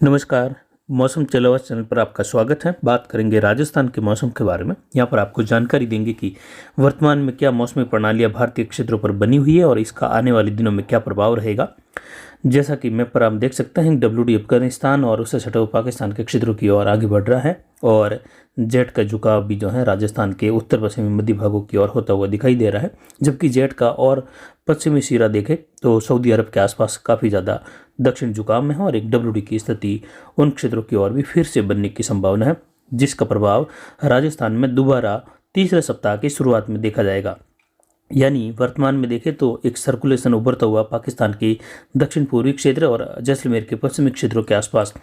नमस्कार। मौसम चलवास चैनल पर आपका स्वागत है। बात करेंगे राजस्थान के मौसम के बारे में। यहाँ पर आपको जानकारी देंगे कि वर्तमान में क्या मौसमी प्रणालियाँ भारतीय क्षेत्रों पर बनी हुई है और इसका आने वाले दिनों में क्या प्रभाव रहेगा। जैसा कि मैप पर आप देख सकते हैं, WD अफगानिस्तान और उससे सटे हुए पाकिस्तान के क्षेत्रों की ओर आगे बढ़ रहा है और जेट का झुकाव भी जो है राजस्थान के उत्तर पश्चिमी मध्य भागों की ओर होता हुआ दिखाई दे रहा है। जबकि जेट का और पश्चिमी सिरा देखें तो सऊदी अरब के आसपास काफ़ी ज़्यादा दक्षिण झुकाव में है और एक WD की स्थिति उन क्षेत्रों की ओर भी फिर से बनने की संभावना है, जिसका प्रभाव राजस्थान में दोबारा तीसरे सप्ताह की शुरुआत में देखा जाएगा। यानी वर्तमान में देखें तो एक सर्कुलेशन उभरता हुआ पाकिस्तान के दक्षिण पूर्वी क्षेत्र और जैसलमेर के पश्चिमी क्षेत्रों के आसपास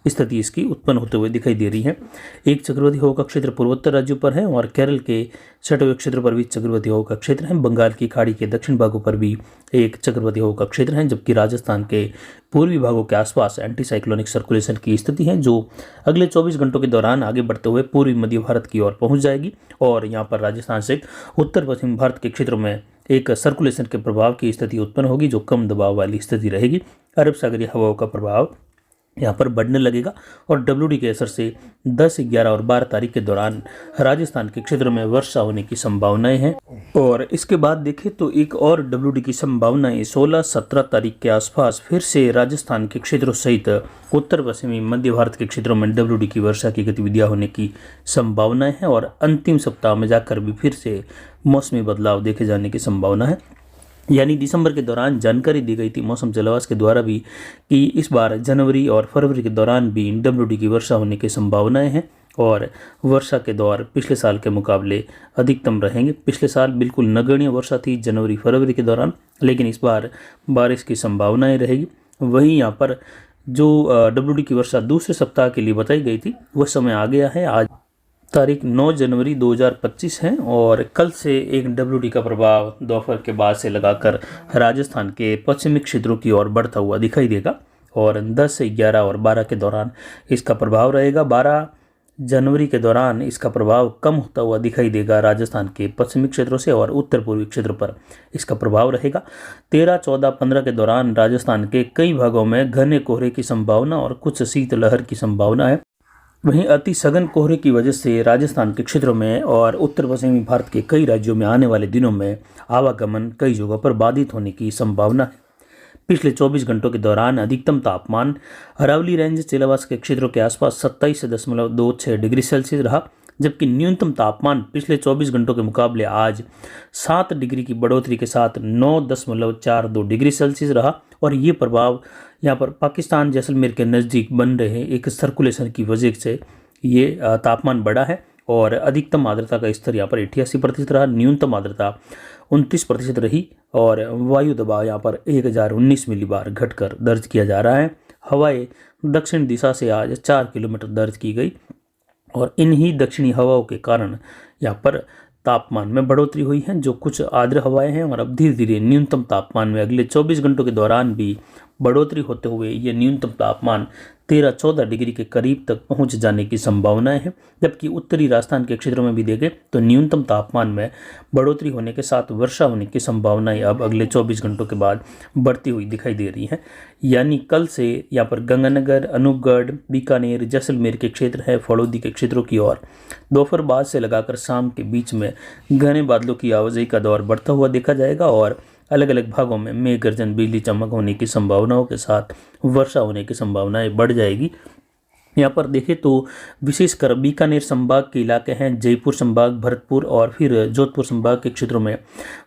स्थिति इसकी उत्पन्न होते हुए दिखाई दे रही है। एक चक्रवाती हवा का क्षेत्र पूर्वोत्तर राज्यों पर है और केरल के सटे हुए क्षेत्र पर भी चक्रवाती हवा का क्षेत्र है। बंगाल की खाड़ी के दक्षिण भागों पर भी एक चक्रवाती हवा का क्षेत्र है, जबकि राजस्थान के पूर्वी भागों के आसपास एंटी साइक्लोनिक सर्कुलेशन की स्थिति है, जो अगले 24 घंटों के दौरान आगे बढ़ते हुए पूर्वी मध्य भारत की ओर पहुंच जाएगी और यहाँ पर राजस्थान से उत्तर पश्चिम भारत के क्षेत्रों में एक सर्कुलेशन के प्रभाव की स्थिति उत्पन्न होगी, जो कम दबाव वाली स्थिति रहेगी। अरब सागरीय हवाओं का प्रभाव यहाँ पर बढ़ने लगेगा और WD के असर से 10, 11 और 12 तारीख के दौरान राजस्थान के क्षेत्रों में वर्षा होने की संभावनाएं हैं। और इसके बाद देखें तो एक और WD की संभावनाएं 16, 17 तारीख के आसपास फिर से राजस्थान के क्षेत्रों सहित उत्तर पश्चिमी मध्य भारत के क्षेत्रों में WD की वर्षा की गतिविधियां होने की संभावनाएं हैं और अंतिम सप्ताह में जाकर भी फिर से मौसमी बदलाव देखे जाने की संभावना है। यानी दिसंबर के दौरान जानकारी दी गई थी मौसम जलवास के द्वारा भी कि इस बार जनवरी और फरवरी के दौरान भी WD की वर्षा होने की संभावनाएं हैं और वर्षा के दौर पिछले साल के मुकाबले अधिकतम रहेंगे। पिछले साल बिल्कुल नगण्य वर्षा थी जनवरी फरवरी के दौरान, लेकिन इस बार बारिश की संभावनाएं रहेगी। वहीं यहाँ पर जो WD की वर्षा दूसरे सप्ताह के लिए बताई गई थी वह समय आ गया है। आज तारीख 9 जनवरी 2025 है और कल से एक WD का प्रभाव दोपहर के बाद से लगाकर राजस्थान के पश्चिमी क्षेत्रों की ओर बढ़ता हुआ दिखाई देगा और 10 से 11 और 12 के दौरान इसका प्रभाव रहेगा। 12 जनवरी के दौरान इसका प्रभाव कम होता हुआ दिखाई देगा राजस्थान के पश्चिमी क्षेत्रों से और उत्तर पूर्वी क्षेत्र पर इसका प्रभाव रहेगा। 13, 14, 15 के दौरान राजस्थान के कई भागों में घने कोहरे की संभावना और कुछ शीतलहर की संभावना है। वहीं अति सघन कोहरे की वजह से राजस्थान के क्षेत्रों में और उत्तर पश्चिमी भारत के कई राज्यों में आने वाले दिनों में आवागमन कई जगहों पर बाधित होने की संभावना है। पिछले 24 घंटों के दौरान अधिकतम तापमान अरावली रेंज चेलावास के क्षेत्रों के आसपास 27.26 डिग्री सेल्सियस रहा, जबकि न्यूनतम तापमान पिछले 24 घंटों के मुकाबले आज 7 डिग्री की बढ़ोतरी के साथ 9.42 डिग्री सेल्सियस रहा। और ये प्रभाव यहाँ पर पाकिस्तान जैसलमेर के नज़दीक बन रहे एक सर्कुलेशन की वजह से ये तापमान बढ़ा है और अधिकतम आर्द्रता का स्तर यहाँ पर 88% रहा, न्यूनतम आर्द्रता 29% रही और वायु दबाव यहाँ पर 1019 मिलीबार घटकर दर्ज किया जा रहा है। हवाएं दक्षिण दिशा से आज 4 किलोमीटर दर्ज की गई और इन्हीं दक्षिणी हवाओं के कारण यहाँ पर तापमान में बढ़ोतरी हुई है, जो कुछ आर्द्र हवाएं हैं और अब धीरे धीरे न्यूनतम तापमान में अगले 24 घंटों के दौरान भी बढ़ोतरी होते हुए ये न्यूनतम तापमान 13-14 डिग्री के करीब तक पहुंच जाने की संभावनाएं हैं। जबकि उत्तरी राजस्थान के क्षेत्रों में भी देखें तो न्यूनतम तापमान में बढ़ोतरी होने के साथ वर्षा होने की संभावनाएं अब अगले 24 घंटों के बाद बढ़ती हुई दिखाई दे रही हैं। यानी कल से यहाँ पर गंगानगर, अनूपगढ़, बीकानेर, जैसलमेर के क्षेत्र है, फड़ौदी के क्षेत्रों की ओर दोपहर बाद से लगाकर शाम के बीच में घने बादलों की आवाजाही का दौर बढ़ता हुआ देखा जाएगा और अलग अलग भागों में मेघ गर्जन, बिजली चमक होने की संभावनाओं के साथ वर्षा होने की संभावनाएं बढ़ जाएगी। यहाँ पर देखें तो विशेषकर बीकानेर संभाग के इलाके हैं, जयपुर संभाग, भरतपुर और फिर जोधपुर संभाग के क्षेत्रों में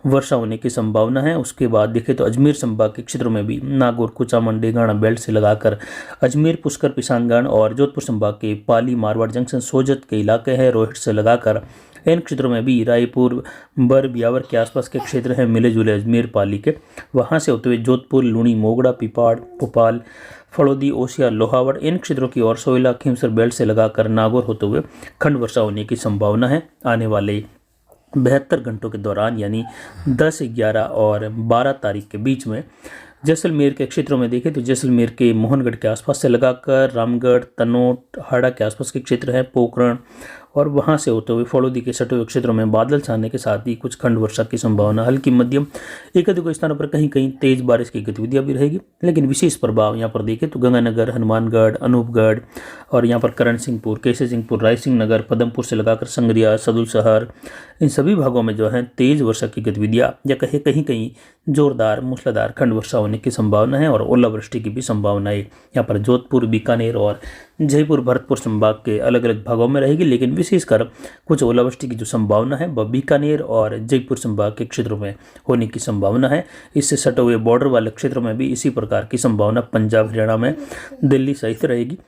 वर्षा होने की संभावना है। उसके बाद देखें तो अजमेर संभाग के क्षेत्रों में भी नागौर, कुचामन, डेगाना बेल्ट से लगाकर अजमेर, पुष्कर, पिशांगण और जोधपुर संभाग के पाली, मारवाड़ जंक्शन, सोजत के इलाके हैं, रोहित से लगाकर इन क्षेत्रों में भी रायपुर, बर, ब्यावर के आसपास के क्षेत्र हैं मिले जुले अजमेर, पाली के, वहाँ से होते हुए जोधपुर, लूणी, मोगड़ा, पिपाड़, भोपाल, फड़ौदी, ओसिया, लोहावड़ इन क्षेत्रों की ओर सोयला, खीमसर बेल्ट से लगाकर नागौर होते हुए खंड वर्षा होने की संभावना है आने वाले 72 घंटों के दौरान, यानी 10, 11 और 12 तारीख के बीच में। जैसलमेर के क्षेत्रों में देखें तो जैसलमेर के मोहनगढ़ के आसपास से लगाकर रामगढ़, तनोट, हाड़ा के आसपास के क्षेत्र हैं, पोखरण और वहां से होते हुए फड़ौदी के सटे हुए क्षेत्रों में बादल छाने के साथ ही कुछ खंड वर्षा की संभावना, हल्की मध्यम एक अधिक स्थानों पर कहीं कहीं तेज बारिश की गतिविधियां भी रहेगी। लेकिन विशेष प्रभाव यहाँ पर देखें तो गंगानगर, हनुमानगढ़, अनूपगढ़ और यहाँ पर करण सिंहपुर, केसरी सिंहपुर, रायसिंह नगर, पदमपुर से लगाकर संगरिया, सदुल शहर, इन सभी भागों में जो है तेज वर्षा की गतिविधियां या कहीं कहीं जोरदार मूसलाधार खंड वर्षा होने की संभावना है और ओलावृष्टि की भी संभावना है। यहाँ पर जोधपुर, बीकानेर और जयपुर, भरतपुर संभाग के अलग अलग भागों में रहेगी। लेकिन विशेषकर कुछ ओलावृष्टि की जो संभावना है वह बीकानेर और जयपुर संभाग के क्षेत्रों में होने की संभावना है। इससे सटे हुए बॉर्डर वाले क्षेत्रों में भी इसी प्रकार की संभावना पंजाब, हरियाणा में, दिल्ली सहित रहेगी।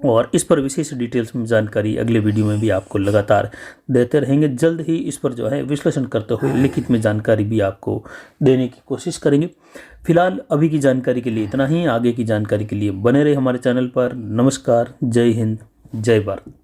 और इस पर विशेष डिटेल्स में जानकारी अगले वीडियो में भी आपको लगातार देते रहेंगे। जल्द ही इस पर जो है विश्लेषण करते हुए लिखित में जानकारी भी आपको देने की कोशिश करेंगे। फिलहाल अभी की जानकारी के लिए इतना ही। आगे की जानकारी के लिए बने रहे हमारे चैनल पर। नमस्कार, जय हिंद, जय भारत।